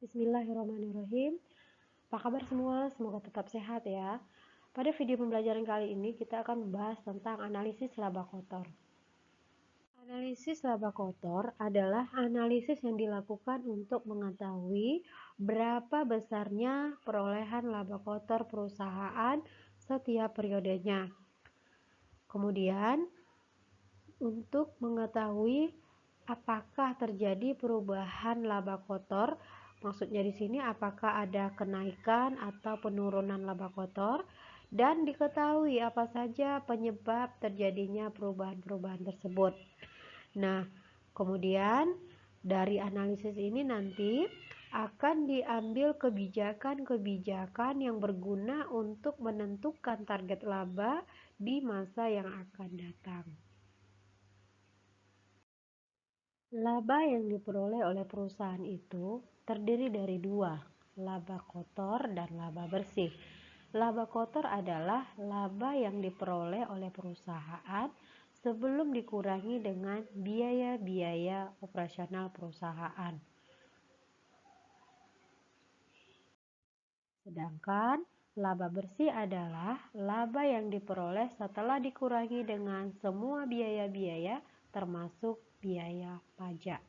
Bismillahirrahmanirrahim. Apa kabar semua? Semoga tetap sehat ya. Pada video pembelajaran kali ini kita akan membahas tentang analisis laba kotor. Analisis laba kotor adalah analisis yang dilakukan untuk mengetahui berapa besarnya perolehan laba kotor perusahaan setiap periodenya. Kemudian, untuk mengetahui apakah terjadi perubahan laba kotor, maksudnya di sini apakah ada kenaikan atau penurunan laba kotor, dan diketahui apa saja penyebab terjadinya perubahan-perubahan tersebut. Nah, kemudian dari analisis ini nanti akan diambil kebijakan-kebijakan yang berguna untuk menentukan target laba di masa yang akan datang. Laba yang diperoleh oleh perusahaan itu terdiri dari dua, laba kotor dan laba bersih. Laba kotor adalah laba yang diperoleh oleh perusahaan sebelum dikurangi dengan biaya-biaya operasional perusahaan. Sedangkan laba bersih adalah laba yang diperoleh setelah dikurangi dengan semua biaya-biaya termasuk biaya pajak.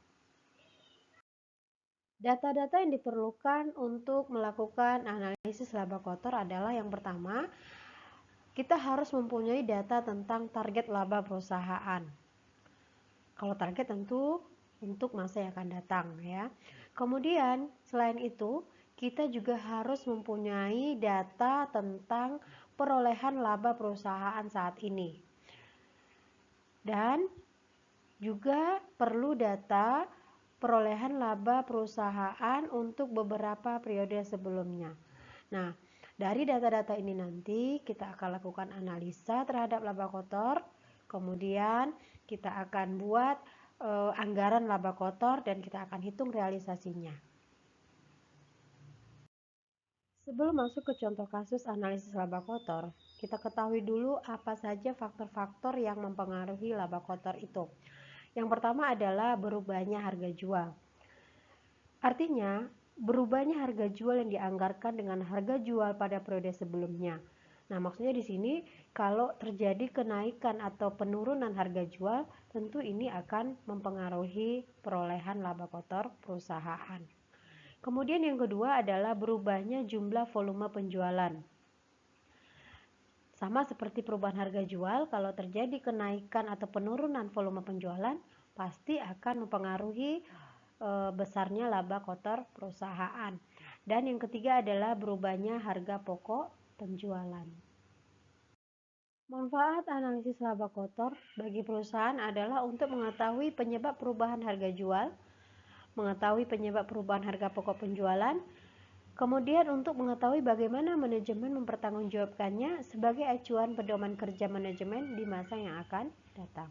Data-data yang diperlukan untuk melakukan analisis laba kotor adalah yang pertama, kita harus mempunyai data tentang target laba perusahaan. Kalau target tentu untuk masa yang akan datang ya. Kemudian selain itu, kita juga harus mempunyai data tentang perolehan laba perusahaan saat ini. Dan juga perlu data perolehan laba perusahaan untuk beberapa periode sebelumnya. Nah, dari data-data ini nanti kita akan lakukan analisa terhadap laba kotor, kemudian kita akan buat anggaran laba kotor dan kita akan hitung realisasinya. Sebelum masuk ke contoh kasus analisis laba kotor, kita ketahui dulu apa saja faktor-faktor yang mempengaruhi laba kotor itu. Yang pertama adalah berubahnya harga jual. Artinya, berubahnya harga jual yang dianggarkan dengan harga jual pada periode sebelumnya. Nah, maksudnya di sini kalau terjadi kenaikan atau penurunan harga jual, tentu ini akan mempengaruhi perolehan laba kotor perusahaan. Kemudian yang kedua adalah berubahnya jumlah volume penjualan. Sama seperti perubahan harga jual, kalau terjadi kenaikan atau penurunan volume penjualan, pasti akan mempengaruhi besarnya laba kotor perusahaan. Dan yang ketiga adalah berubahnya harga pokok penjualan. Manfaat analisis laba kotor bagi perusahaan adalah untuk mengetahui penyebab perubahan harga jual, mengetahui penyebab perubahan harga pokok penjualan, kemudian untuk mengetahui bagaimana manajemen mempertanggungjawabkannya sebagai acuan pedoman kerja manajemen di masa yang akan datang.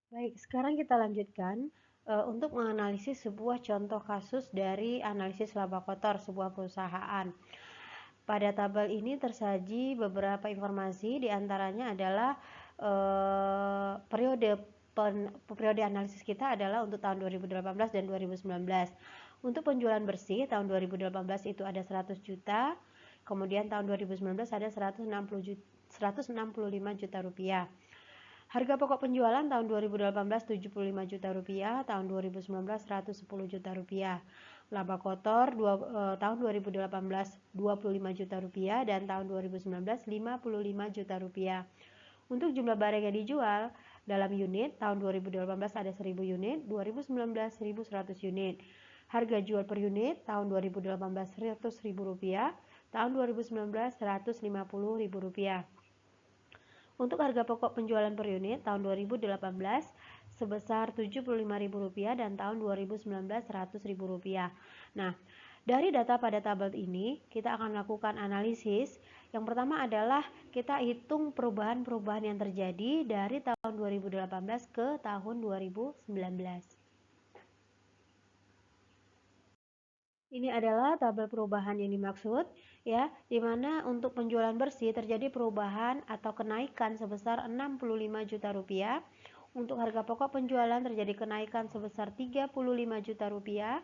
Baik, sekarang kita lanjutkan untuk menganalisis sebuah contoh kasus dari analisis laba kotor sebuah perusahaan. Pada tabel ini tersaji beberapa informasi, diantaranya adalah periode analisis kita adalah untuk tahun 2018 dan 2019. Untuk penjualan bersih tahun 2018 itu ada 100 juta, kemudian tahun 2019 ada 165 juta rupiah. Harga pokok penjualan tahun 2018 75 juta rupiah, tahun 2019 110 juta rupiah. Laba kotor tahun 2018 25 juta rupiah dan tahun 2019 55 juta rupiah. Untuk jumlah barang yang dijual dalam unit tahun 2018 ada 1000 unit, 2019 1100 unit. Harga jual per unit tahun 2018 100.000 rupiah, tahun 2019 150.000 rupiah. Untuk harga pokok penjualan per unit tahun 2018 sebesar Rp75.000 dan tahun 2019 Rp100.000. Nah, dari data pada tabel ini kita akan lakukan analisis. Yang pertama adalah kita hitung perubahan-perubahan yang terjadi dari tahun 2018 ke tahun 2019. Ini adalah tabel perubahan yang dimaksud ya, di mana untuk penjualan bersih terjadi perubahan atau kenaikan sebesar 65 juta rupiah. Untuk harga pokok penjualan terjadi kenaikan sebesar 35 juta rupiah.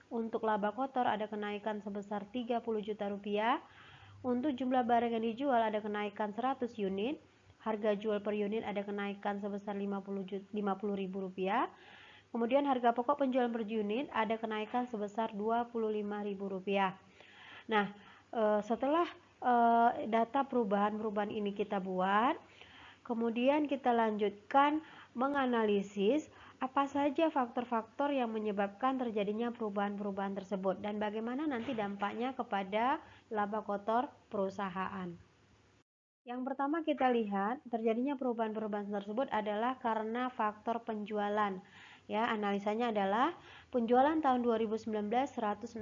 Untuk laba kotor ada kenaikan sebesar 30 juta rupiah. Untuk jumlah barang yang dijual ada kenaikan 100 unit. Harga jual per unit ada kenaikan sebesar 50.000 rupiah. Kemudian harga pokok penjualan per unit ada kenaikan sebesar 25.000 rupiah. Nah, setelah data perubahan-perubahan ini kita buat, kemudian kita lanjutkan menganalisis apa saja faktor-faktor yang menyebabkan terjadinya perubahan-perubahan tersebut dan bagaimana nanti dampaknya kepada laba kotor perusahaan. Yang pertama kita lihat terjadinya perubahan-perubahan tersebut adalah karena faktor penjualan. Ya, analisanya adalah penjualan tahun 2019 165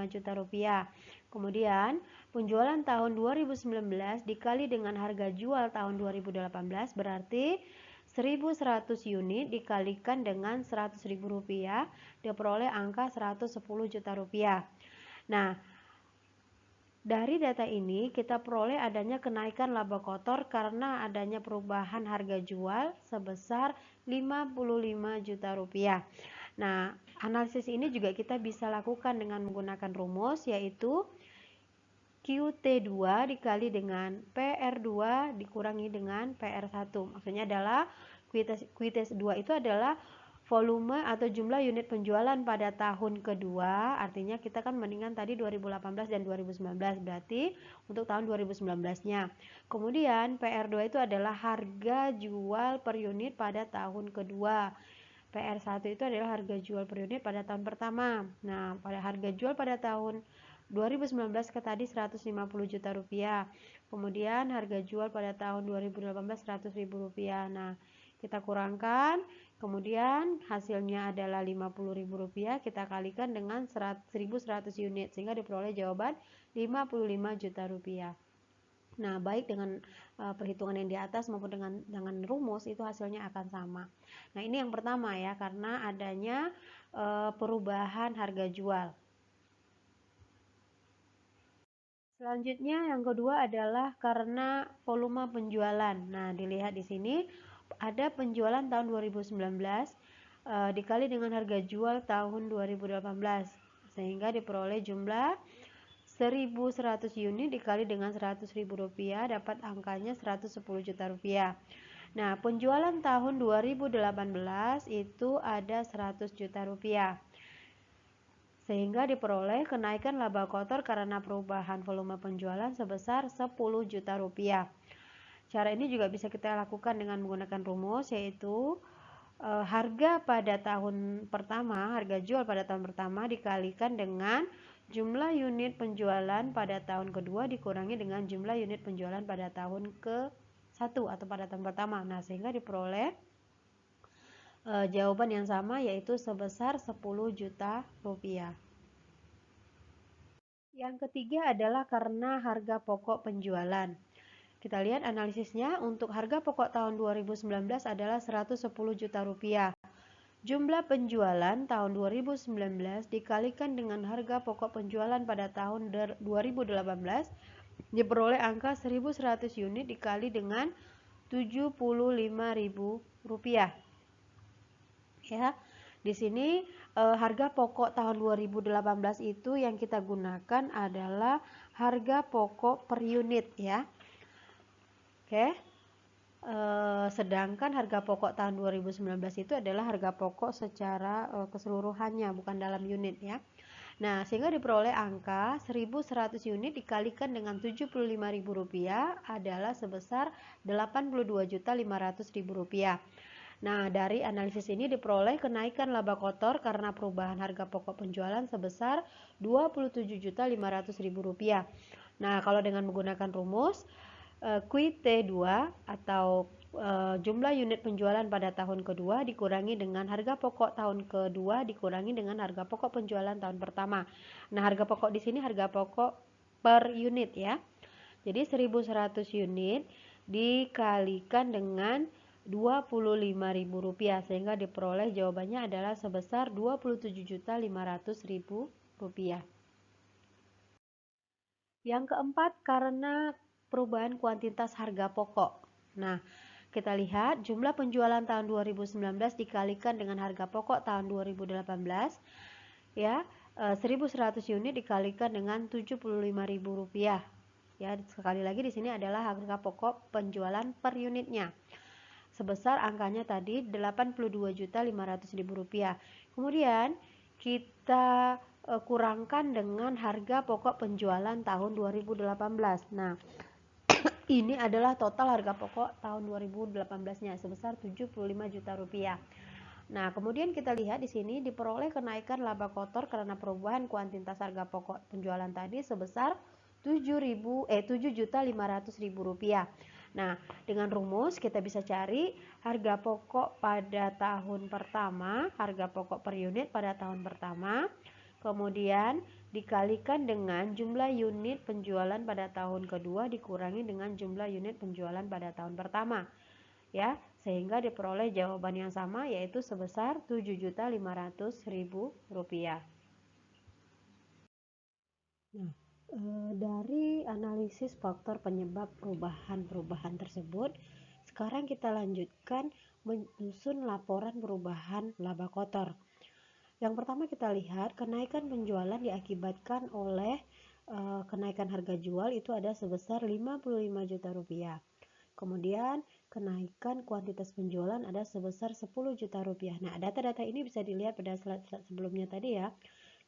juta rupiah. Kemudian penjualan tahun 2019 dikali dengan harga jual tahun 2018 berarti 1.100 unit dikalikan dengan 100.000 rupiah diperoleh angka 110 juta rupiah. Nah, dari data ini kita peroleh adanya kenaikan laba kotor karena adanya perubahan harga jual sebesar 55 juta rupiah. Nah, analisis ini juga kita bisa lakukan dengan menggunakan rumus yaitu QT2 dikali dengan PR2 dikurangi dengan PR1. Maksudnya adalah QT2 itu adalah volume atau jumlah unit penjualan pada tahun kedua, artinya kita kan bandingkan tadi 2018 dan 2019, berarti untuk tahun 2019-nya. Kemudian PR2 itu adalah harga jual per unit pada tahun kedua. PR1 itu adalah harga jual per unit pada tahun pertama. Nah, pada harga jual pada tahun 2019 ke tadi 150 juta rupiah. Kemudian harga jual pada tahun 2018 100.000 rupiah. Nah, kita kurangkan, kemudian hasilnya adalah 50.000 rupiah, kita kalikan dengan 1.100 unit sehingga diperoleh jawaban 55 juta rupiah. Nah, baik dengan perhitungan yang di atas maupun dengan rumus itu hasilnya akan sama. Nah, ini yang pertama ya, karena adanya perubahan harga jual. Selanjutnya yang kedua adalah karena volume penjualan. Nah, dilihat di sini ada penjualan tahun 2019 dikali dengan harga jual tahun 2018 sehingga diperoleh jumlah 1.100 unit dikali dengan 100.000 rupiah dapat angkanya 110 juta rupiah. Nah, penjualan tahun 2018 itu ada 100 juta rupiah sehingga diperoleh kenaikan laba kotor karena perubahan volume penjualan sebesar 10 juta rupiah. Cara ini juga bisa kita lakukan dengan menggunakan rumus yaitu harga pada tahun pertama, harga jual pada tahun pertama dikalikan dengan jumlah unit penjualan pada tahun kedua dikurangi dengan jumlah unit penjualan pada tahun ke-1 atau pada tahun pertama. Nah, sehingga diperoleh jawaban yang sama yaitu sebesar 10 juta rupiah. Yang ketiga adalah karena harga pokok penjualan. Kita lihat analisisnya, untuk harga pokok tahun 2019 adalah 110 juta rupiah. Jumlah penjualan tahun 2019 dikalikan dengan harga pokok penjualan pada tahun 2018 diperoleh angka 1.100 unit dikali dengan 75.000 rupiah. Ya, di sini harga pokok tahun 2018 itu yang kita gunakan adalah harga pokok per unit ya. Oke. Sedangkan harga pokok tahun 2019 itu adalah harga pokok secara keseluruhannya, bukan dalam unit ya. Nah, sehingga diperoleh angka 1.100 unit dikalikan dengan 75.000 rupiah adalah sebesar 82.500.000 rupiah. Nah, dari analisis ini diperoleh kenaikan laba kotor karena perubahan harga pokok penjualan sebesar 27.500.000 rupiah. Nah, kalau dengan menggunakan rumus QT2 atau jumlah unit penjualan pada tahun kedua dikurangi dengan harga pokok tahun kedua dikurangi dengan harga pokok penjualan tahun pertama. Nah, harga pokok di sini harga pokok per unit ya. Jadi 1.100 unit dikalikan dengan 25.000 rupiah sehingga diperoleh jawabannya adalah sebesar 27.500.000 rupiah. Yang keempat karena perubahan kuantitas harga pokok. Nah, kita lihat jumlah penjualan tahun 2019 dikalikan dengan harga pokok tahun 2018 ya. 1.100 unit dikalikan dengan Rp75.000. Ya, sekali lagi di sini adalah harga pokok penjualan per unitnya. Sebesar angkanya tadi Rp82.500.000. Kemudian kita kurangkan dengan harga pokok penjualan tahun 2018. Nah, ini adalah total harga pokok tahun 2018-nya sebesar Rp75 juta. Nah, kemudian kita lihat di sini diperoleh kenaikan laba kotor karena perubahan kuantitas harga pokok penjualan tadi sebesar Rp7.500.000. Nah, dengan rumus kita bisa cari harga pokok pada tahun pertama, harga pokok per unit pada tahun pertama, kemudian dikalikan dengan jumlah unit penjualan pada tahun kedua dikurangi dengan jumlah unit penjualan pada tahun pertama. Ya, sehingga diperoleh jawaban yang sama yaitu sebesar Rp7.500.000. Nah, dari analisis faktor penyebab perubahan-perubahan tersebut, sekarang kita lanjutkan menyusun laporan perubahan laba kotor. Yang pertama kita lihat kenaikan penjualan diakibatkan oleh kenaikan harga jual itu ada sebesar Rp55 juta. Kemudian kenaikan kuantitas penjualan ada sebesar Rp10 juta. Nah, data-data ini bisa dilihat pada slide-slide sebelumnya tadi ya.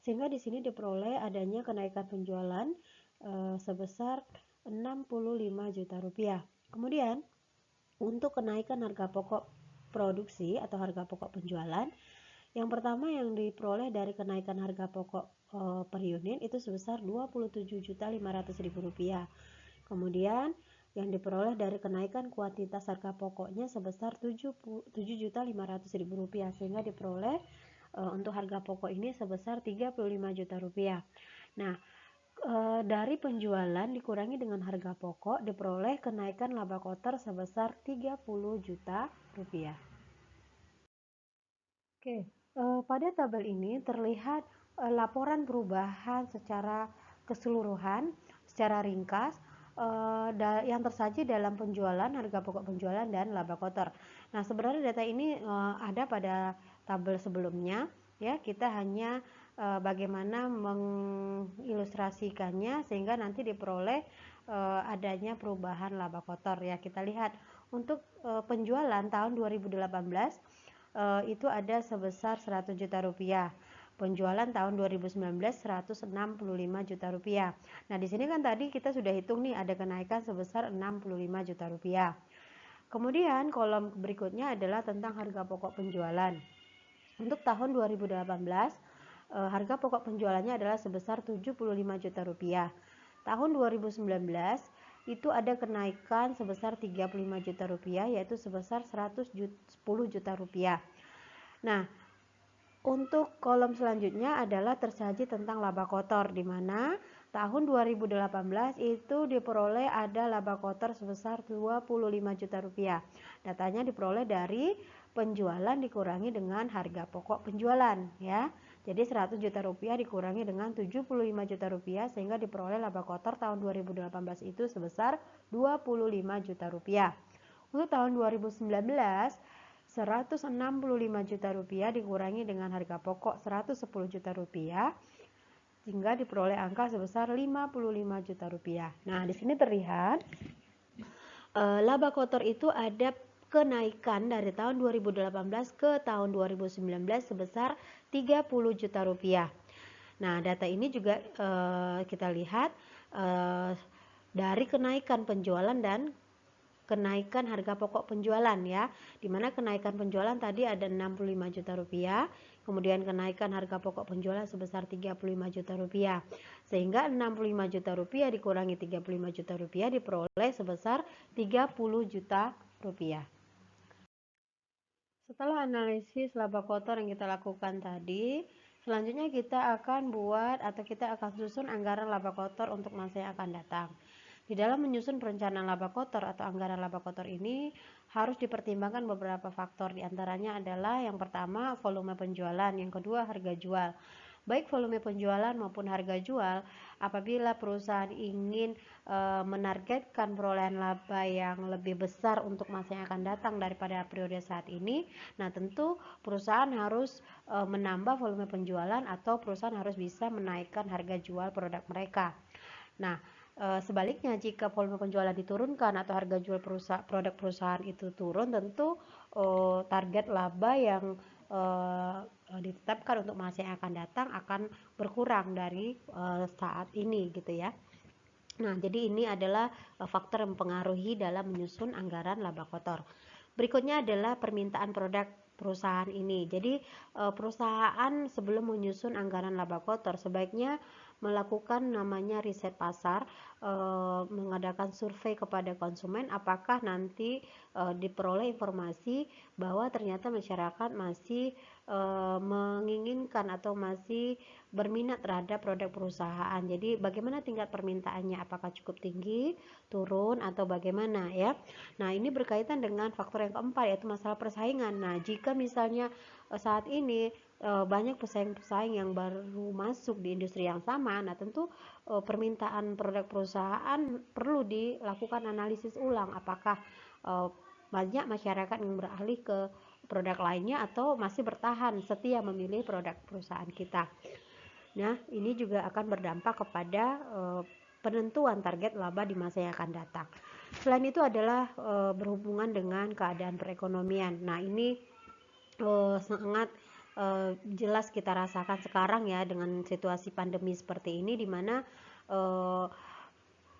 Sehingga di sini diperoleh adanya kenaikan penjualan sebesar Rp65 juta. Kemudian untuk kenaikan harga pokok produksi atau harga pokok penjualan, yang pertama yang diperoleh dari kenaikan harga pokok per unit itu sebesar Rp27.500.000. Kemudian yang diperoleh dari kenaikan kuantitas harga pokoknya sebesar Rp7.500.000, sehingga diperoleh untuk harga pokok ini sebesar Rp35 juta. Nah, dari penjualan dikurangi dengan harga pokok diperoleh kenaikan laba kotor sebesar Rp30 juta. Oke, pada tabel ini terlihat laporan perubahan secara keseluruhan, secara ringkas yang tersaji dalam penjualan, harga pokok penjualan, dan laba kotor. Nah, sebenarnya data ini ada pada tabel sebelumnya, ya. Kita hanya bagaimana mengilustrasikannya sehingga nanti diperoleh adanya perubahan laba kotor, ya. Kita lihat untuk penjualan tahun 2018 itu ada sebesar Rp100 juta. Penjualan tahun 2019 Rp165 juta. Nah, di sini kan tadi kita sudah hitung nih ada kenaikan sebesar Rp65 juta. Kemudian kolom berikutnya adalah tentang harga pokok penjualan. Untuk tahun 2018 harga pokok penjualannya adalah sebesar Rp75 juta. Tahun 2019 itu ada kenaikan sebesar Rp35 juta, yaitu sebesar Rp110 juta. Nah, untuk kolom selanjutnya adalah tersaji tentang laba kotor, di mana tahun 2018 itu diperoleh ada laba kotor sebesar Rp25 juta. Datanya diperoleh dari penjualan dikurangi dengan harga pokok penjualan, ya. Jadi Rp100 juta dikurangi dengan Rp75 juta sehingga diperoleh laba kotor tahun 2018 itu sebesar Rp25 juta. Untuk tahun 2019 Rp165 juta dikurangi dengan harga pokok Rp110 juta sehingga diperoleh angka sebesar Rp55 juta. Nah, di sini terlihat laba kotor itu ada kenaikan dari tahun 2018 ke tahun 2019 sebesar Rp30 juta. Nah, data ini juga kita lihat dari kenaikan penjualan dan kenaikan harga pokok penjualan, ya, dimana kenaikan penjualan tadi ada Rp65 juta, kemudian kenaikan harga pokok penjualan sebesar Rp35 juta, sehingga Rp65 juta dikurangi Rp35 juta diperoleh sebesar Rp30 juta. Setelah analisis laba kotor yang kita lakukan tadi, selanjutnya kita akan buat atau kita akan susun anggaran laba kotor untuk masa yang akan datang. Di dalam menyusun perencanaan laba kotor atau anggaran laba kotor ini harus dipertimbangkan beberapa faktor, diantaranya adalah yang pertama volume penjualan, yang kedua harga jual. baik volume penjualan maupun harga jual. Apabila perusahaan ingin menargetkan perolehan laba yang lebih besar untuk masa yang akan datang daripada periode saat ini, nah tentu perusahaan harus menambah volume penjualan atau perusahaan harus bisa menaikkan harga jual produk mereka. Nah, sebaliknya jika volume penjualan diturunkan atau harga jual produk perusahaan itu turun, tentu target laba yang ditetapkan untuk masa yang akan datang akan berkurang dari saat ini gitu ya. Nah, jadi ini adalah faktor yang mempengaruhi dalam menyusun anggaran laba kotor. Berikutnya adalah permintaan produk perusahaan ini. Jadi perusahaan sebelum menyusun anggaran laba kotor sebaiknya melakukan namanya riset pasar, mengadakan survei kepada konsumen apakah nanti diperoleh informasi bahwa ternyata masyarakat masih menginginkan atau masih berminat terhadap produk perusahaan. Jadi bagaimana tingkat permintaannya, apakah cukup tinggi, turun atau bagaimana ya. Nah, ini berkaitan dengan faktor yang keempat yaitu masalah persaingan. Nah, jika misalnya saat ini banyak pesaing-pesaing yang baru masuk di industri yang sama, nah tentu permintaan produk perusahaan perlu dilakukan analisis ulang apakah banyak masyarakat yang beralih ke produk lainnya atau masih bertahan setia memilih produk perusahaan kita. Nah, ini juga akan berdampak kepada penentuan target laba di masa yang akan datang. Selain itu adalah berhubungan dengan keadaan perekonomian. Nah, ini sangat jelas kita rasakan sekarang ya dengan situasi pandemi seperti ini, di mana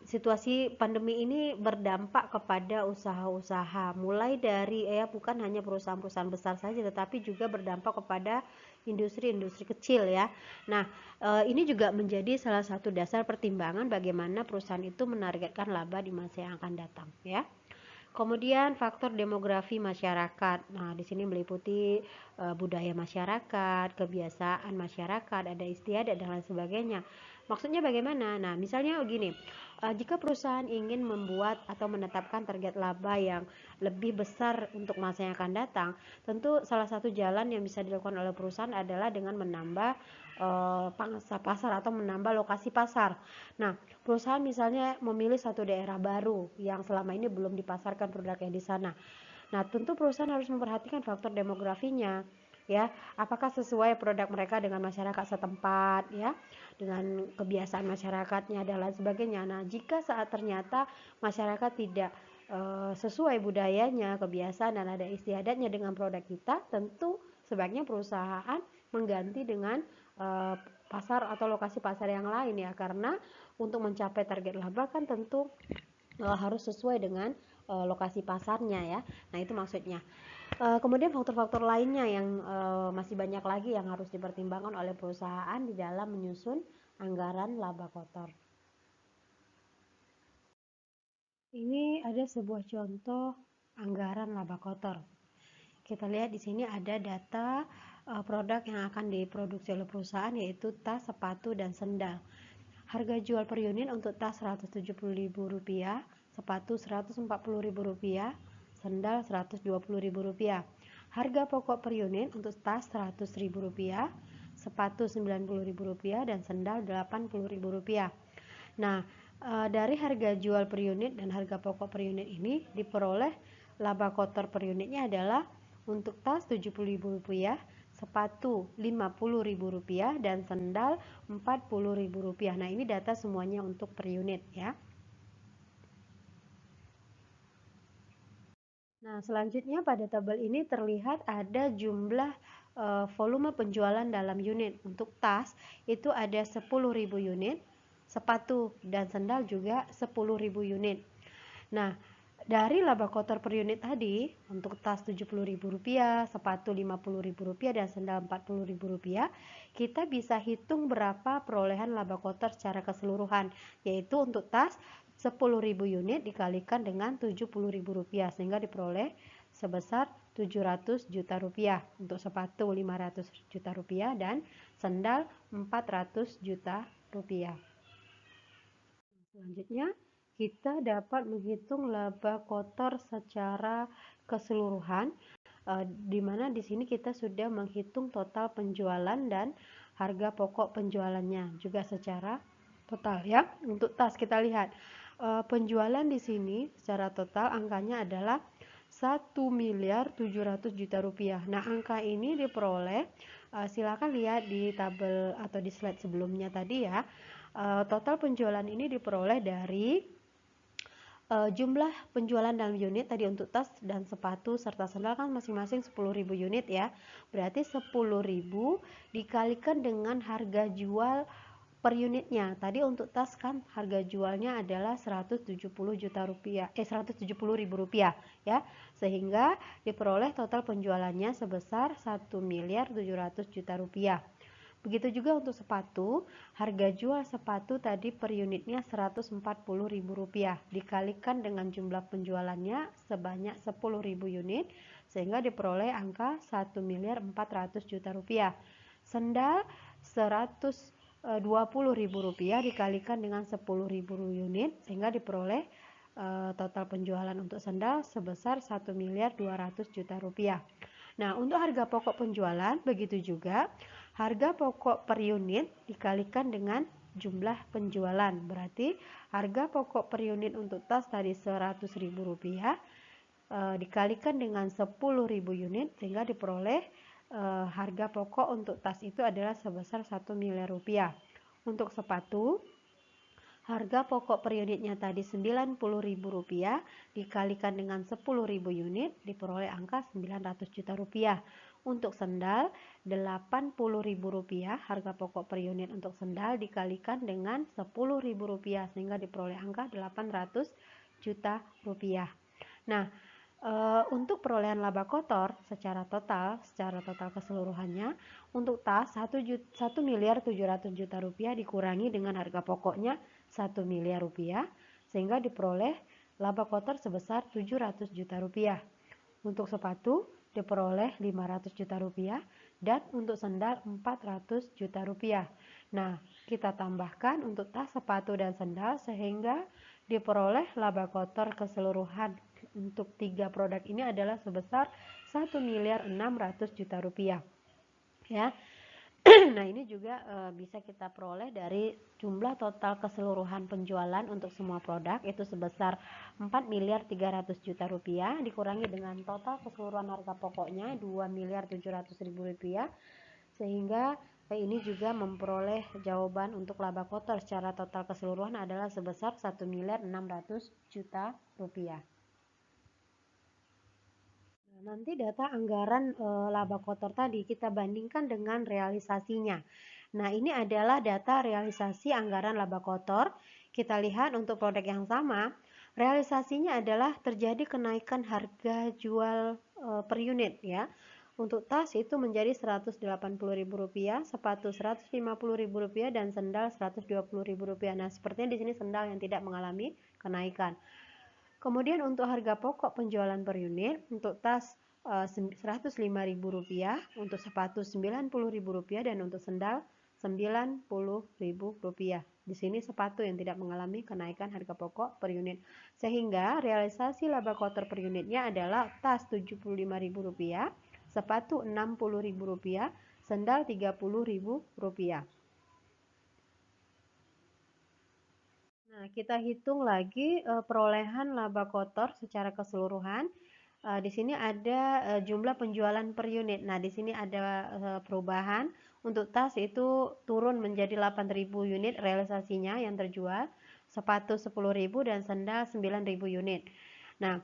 situasi pandemi ini berdampak kepada usaha-usaha, mulai dari bukan hanya perusahaan-perusahaan besar saja, tetapi juga berdampak kepada industri-industri kecil ya. Nah, ini juga menjadi salah satu dasar pertimbangan bagaimana perusahaan itu menargetkan laba di masa yang akan datang ya. Kemudian faktor demografi masyarakat. Nah, di sini meliputi budaya masyarakat, kebiasaan masyarakat, ada istiadat dan lain sebagainya. Maksudnya bagaimana? Nah, misalnya begini, jika perusahaan ingin membuat atau menetapkan target laba yang lebih besar untuk masa yang akan datang, tentu salah satu jalan yang bisa dilakukan oleh perusahaan adalah dengan menambah pangsa pasar atau menambah lokasi pasar. Nah, perusahaan misalnya memilih satu daerah baru yang selama ini belum dipasarkan produknya di sana. Nah, tentu perusahaan harus memperhatikan faktor demografinya, ya. Apakah sesuai produk mereka dengan masyarakat setempat, ya, dengan kebiasaan masyarakatnya dan lain sebagainya. Nah, jika saat ternyata masyarakat tidak sesuai budayanya, kebiasaan dan ada istiadatnya dengan produk kita, tentu sebaiknya perusahaan mengganti dengan pasar atau lokasi pasar yang lain ya, karena untuk mencapai target laba kan tentu harus sesuai dengan lokasi pasarnya ya. Nah, itu maksudnya. Kemudian faktor-faktor lainnya yang masih banyak lagi yang harus dipertimbangkan oleh perusahaan di dalam menyusun anggaran laba kotor. Ini ada sebuah contoh anggaran laba kotor. Kita lihat di sini ada data produk yang akan diproduksi oleh perusahaan, yaitu tas, sepatu, dan sendal. Harga jual per unit untuk tas Rp170.000, sepatu Rp140.000, sendal Rp120.000. Harga pokok per unit untuk tas Rp100.000, sepatu Rp90.000, dan sendal Rp80.000. Nah, dari harga jual per unit dan harga pokok per unit ini diperoleh laba kotor per unitnya adalah untuk tas Rp70.000, sepatu Rp50.000, dan sendal Rp40.000. Nah, ini data semuanya untuk per unit ya. Nah, selanjutnya pada tabel ini terlihat ada jumlah volume penjualan dalam unit. Untuk tas itu ada 10.000 unit, sepatu dan sandal juga 10.000 unit. Nah, dari laba kotor per unit tadi, untuk tas Rp70.000, sepatu Rp50.000, dan sandal Rp40.000, kita bisa hitung berapa perolehan laba kotor secara keseluruhan, yaitu untuk tas 10.000 unit dikalikan dengan Rp70.000, sehingga diperoleh sebesar Rp700 juta, untuk sepatu Rp500 juta dan sandal Rp400 juta. Selanjutnya, kita dapat menghitung laba kotor secara keseluruhan, di mana di sini kita sudah menghitung total penjualan dan harga pokok penjualannya juga secara total ya. Untuk tas kita lihat penjualan di sini secara total angkanya adalah 1.700.000.000 rupiah. Nah, angka ini diperoleh silakan lihat di tabel atau di slide sebelumnya tadi ya. Total penjualan ini diperoleh dari jumlah penjualan dalam unit tadi untuk tas dan sepatu serta sandal kan masing-masing 10.000 unit ya. Berarti 10.000 dikalikan dengan harga jual per unitnya. Tadi untuk tas kan harga jualnya adalah 170 juta rupiah, 170.000 rupiah ya. Sehingga diperoleh total penjualannya sebesar 1.700.000.000 rupiah. Begitu juga untuk sepatu, harga jual sepatu tadi per unitnya Rp140.000 dikalikan dengan jumlah penjualannya sebanyak 10.000 unit sehingga diperoleh angka Rp1.400.000.000. Sendal Rp120.000 dikalikan dengan 10.000 unit sehingga diperoleh total penjualan untuk sendal sebesar Rp1.200.000.000. Nah, untuk harga pokok penjualan begitu juga. Harga pokok per unit dikalikan dengan jumlah penjualan. Berarti harga pokok per unit untuk tas tadi Rp100.000 dikalikan dengan 10.000 unit sehingga diperoleh harga pokok untuk tas itu adalah sebesar Rp1.000.000. Untuk sepatu harga pokok per unitnya tadi Rp90.000 dikalikan dengan 10.000 unit diperoleh angka Rp900 juta. Untuk sendal Rp80.000 harga pokok per unit untuk sendal dikalikan dengan Rp10.000 sehingga diperoleh angka Rp800 juta. Nah, untuk perolehan laba kotor secara total keseluruhannya untuk tas Rp1.700.000.000 dikurangi dengan harga pokoknya Rp1 miliar sehingga diperoleh laba kotor sebesar Rp700 juta. Untuk sepatu diperoleh Rp500 juta dan untuk sandal Rp400 juta. Nah, kita tambahkan untuk tas, sepatu dan sandal sehingga diperoleh laba kotor keseluruhan untuk 3 produk ini adalah sebesar Rp1.600.000.000 ya. Nah, ini juga bisa kita peroleh dari jumlah total keseluruhan penjualan untuk semua produk itu sebesar Rp4.300.000.000 dikurangi dengan total keseluruhan harga pokoknya Rp2.700.000.000 sehingga ini juga memperoleh jawaban untuk laba kotor secara total keseluruhan adalah sebesar Rp1.600.000.000. Nanti data anggaran laba kotor tadi kita bandingkan dengan realisasinya. Nah, ini adalah data realisasi anggaran laba kotor. Kita lihat untuk produk yang sama, realisasinya adalah terjadi kenaikan harga jual per unit ya. Untuk tas itu menjadi Rp180.000, sepatu Rp150.000 dan sendal Rp120.000. Nah, sepertinya di sini sendal yang tidak mengalami kenaikan. Kemudian untuk harga pokok penjualan per unit, untuk tas Rp105.000, untuk sepatu Rp90.000 dan untuk sendal Rp90.000. Di sini sepatu yang tidak mengalami kenaikan harga pokok per unit. Sehingga realisasi laba kotor per unitnya adalah tas Rp75.000, sepatu Rp60.000, sendal Rp30.000. Nah, kita hitung lagi perolehan laba kotor secara keseluruhan. Di sini ada jumlah penjualan per unit. Nah, di sini ada perubahan. Untuk tas itu turun menjadi 8.000 unit realisasinya yang terjual, sepatu 10.000 dan sandal 9.000 unit. Nah,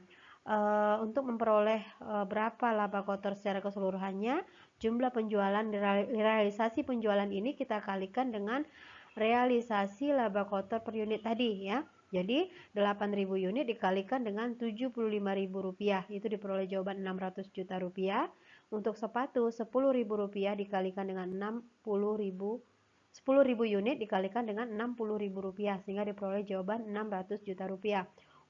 untuk memperoleh berapa laba kotor secara keseluruhannya, jumlah penjualan realisasi penjualan ini kita kalikan dengan realisasi laba kotor per unit tadi ya. Jadi 8.000 unit dikalikan dengan Rp75.000 itu diperoleh jawaban Rp600 juta. Untuk sepatu Rp10.000 dikalikan dengan 10.000 unit dikalikan dengan Rp60.000 sehingga diperoleh jawaban Rp600 juta.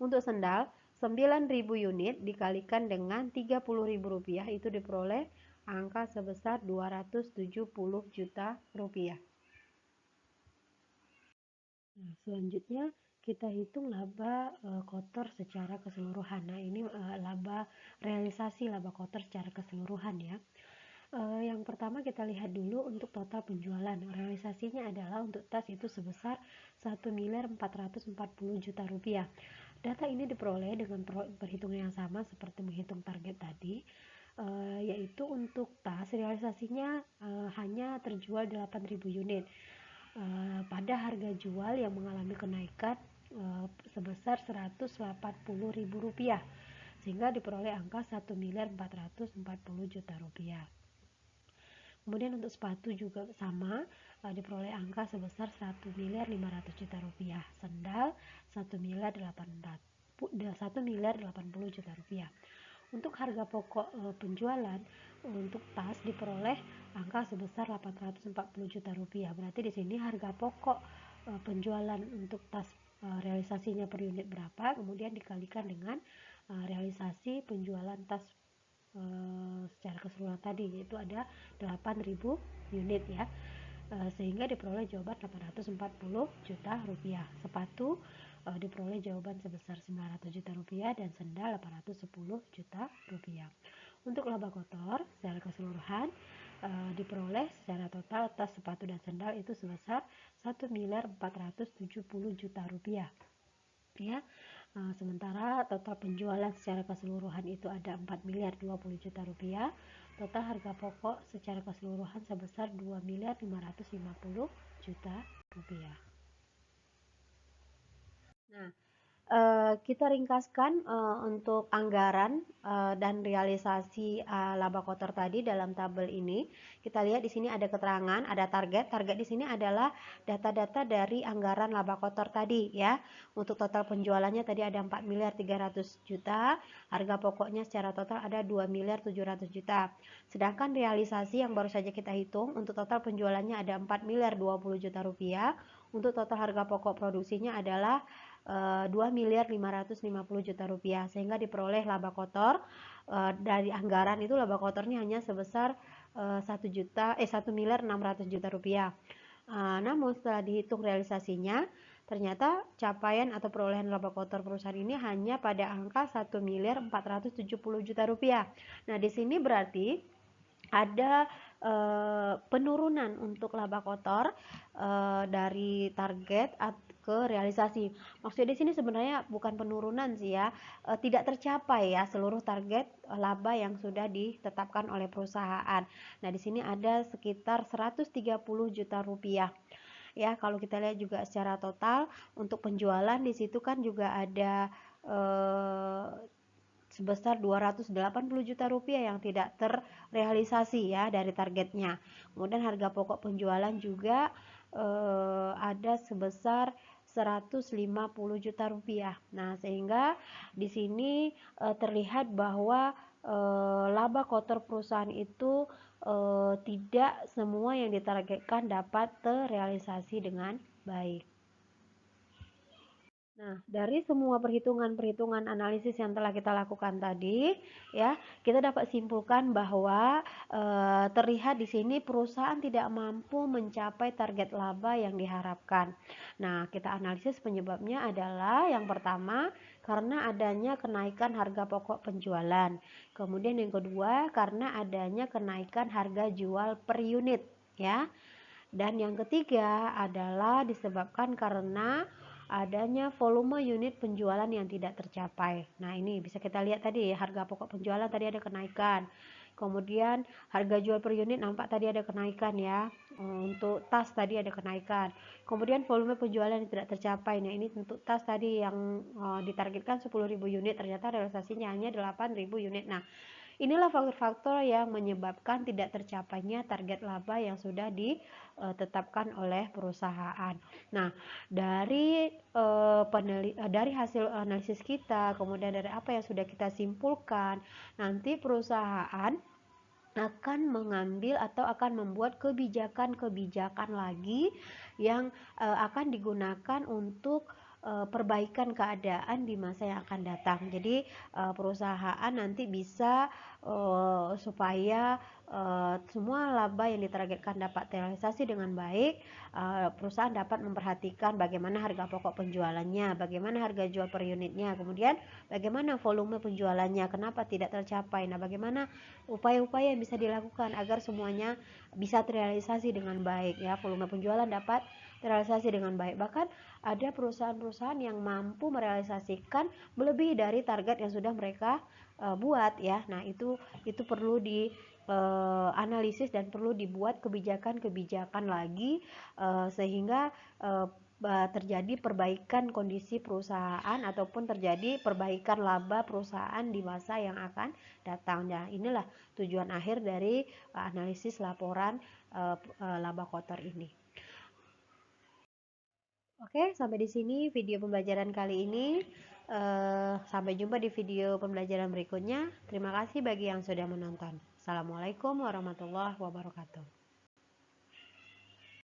Untuk sendal 9.000 unit dikalikan dengan Rp30.000 itu diperoleh angka sebesar Rp270 juta. Nah, selanjutnya kita hitung laba kotor secara keseluruhan. Nah, ini realisasi laba kotor secara keseluruhan ya. Yang pertama kita lihat dulu untuk total penjualan. Realisasinya adalah untuk tas itu sebesar 1.440 juta rupiah. Data ini diperoleh dengan perhitungan yang sama seperti menghitung target tadi, yaitu untuk tas realisasinya hanya terjual 8.000 unit pada harga jual yang mengalami kenaikan sebesar Rp180.000, sehingga diperoleh angka 1.440 juta rupiah. Kemudian untuk sepatu juga sama, diperoleh angka sebesar 1.500 juta rupiah. Sendal 1.080 juta rupiah. Untuk harga pokok penjualan untuk tas diperoleh angka sebesar 840 juta rupiah. Berarti di sini harga pokok penjualan untuk tas realisasinya per unit berapa, kemudian dikalikan dengan realisasi penjualan tas secara keseluruhan tadi, yaitu ada 8.000 unit ya, sehingga diperoleh jawaban 840 juta rupiah. Sepatu diperoleh jawaban sebesar 900 juta rupiah dan sendal 810 juta rupiah. Untuk laba kotor secara keseluruhan diperoleh secara total tas, sepatu dan sendal itu sebesar 1.470 juta rupiah ya. Sementara total penjualan secara keseluruhan itu ada 4.020 juta rupiah. Total harga pokok secara keseluruhan sebesar 2.550 juta rupiah. Nah, kita ringkaskan untuk anggaran dan realisasi laba kotor tadi dalam tabel ini. Kita lihat di sini ada keterangan, ada target. Target di sini adalah data-data dari anggaran laba kotor tadi ya. Untuk total penjualannya tadi ada 4.300 juta, harga pokoknya secara total ada 2.700 juta. Sedangkan realisasi yang baru saja kita hitung untuk total penjualannya ada 4.020 juta rupiah. Untuk total harga pokok produksinya adalah 2.550 juta rupiah, sehingga diperoleh laba kotor dari anggaran itu laba kotornya hanya sebesar 1.600 juta rupiah. Namun setelah dihitung realisasinya, ternyata capaian atau perolehan laba kotor perusahaan ini hanya pada angka 1.470 juta rupiah. Nah, di sini berarti ada penurunan untuk laba kotor dari target ke realisasi. Maksudnya di sini sebenarnya bukan penurunan sih ya, tidak tercapai ya seluruh target laba yang sudah ditetapkan oleh perusahaan. Nah, di sini ada sekitar 130 juta rupiah. Ya, kalau kita lihat juga secara total untuk penjualan di situ kan juga ada sebesar 280 juta rupiah yang tidak terrealisasi ya dari targetnya. Kemudian harga pokok penjualan juga ada sebesar 150 juta rupiah. Nah, sehingga di sini terlihat bahwa laba kotor perusahaan itu tidak semua yang ditargetkan dapat terrealisasi dengan baik. Nah, dari semua perhitungan-perhitungan analisis yang telah kita lakukan tadi, ya, kita dapat simpulkan bahwa terlihat di sini perusahaan tidak mampu mencapai target laba yang diharapkan. Nah, kita analisis penyebabnya adalah yang pertama karena adanya kenaikan harga pokok penjualan. Kemudian yang kedua karena adanya kenaikan harga jual per unit, ya. Dan yang ketiga adalah disebabkan karena adanya volume unit penjualan yang tidak tercapai. Nah, ini bisa kita lihat tadi harga pokok penjualan tadi ada kenaikan. Kemudian harga jual per unit nampak tadi ada kenaikan ya. Untuk tas tadi ada kenaikan. Kemudian volume penjualan yang tidak tercapai. Nah, ini untuk tas tadi yang ditargetkan 10.000 unit ternyata realisasinya hanya 8.000 unit. Nah, inilah faktor-faktor yang menyebabkan tidak tercapainya target laba yang sudah ditetapkan oleh perusahaan. Nah, dari hasil analisis kita, kemudian dari apa yang sudah kita simpulkan, nanti perusahaan akan mengambil atau akan membuat kebijakan-kebijakan lagi yang akan digunakan untuk perbaikan keadaan di masa yang akan datang. Jadi perusahaan nanti bisa supaya semua laba yang ditargetkan dapat terrealisasi dengan baik, perusahaan dapat memperhatikan bagaimana harga pokok penjualannya, bagaimana harga jual per unitnya, kemudian bagaimana volume penjualannya, kenapa tidak tercapai. Nah, bagaimana upaya-upaya yang bisa dilakukan agar semuanya bisa terrealisasi dengan baik, ya, volume penjualan dapat terrealisasi dengan baik. Bahkan ada perusahaan-perusahaan yang mampu merealisasikan melebihi dari target yang sudah mereka buat, ya. Nah, itu perlu di analisis dan perlu dibuat kebijakan-kebijakan lagi sehingga terjadi perbaikan kondisi perusahaan ataupun terjadi perbaikan laba perusahaan di masa yang akan datang. Nah, inilah tujuan akhir dari analisis laporan laba kotor ini. Oke, sampai di sini video pembelajaran kali ini. Sampai jumpa di video pembelajaran berikutnya. Terima kasih bagi yang sudah menonton. Assalamualaikum warahmatullahi wabarakatuh.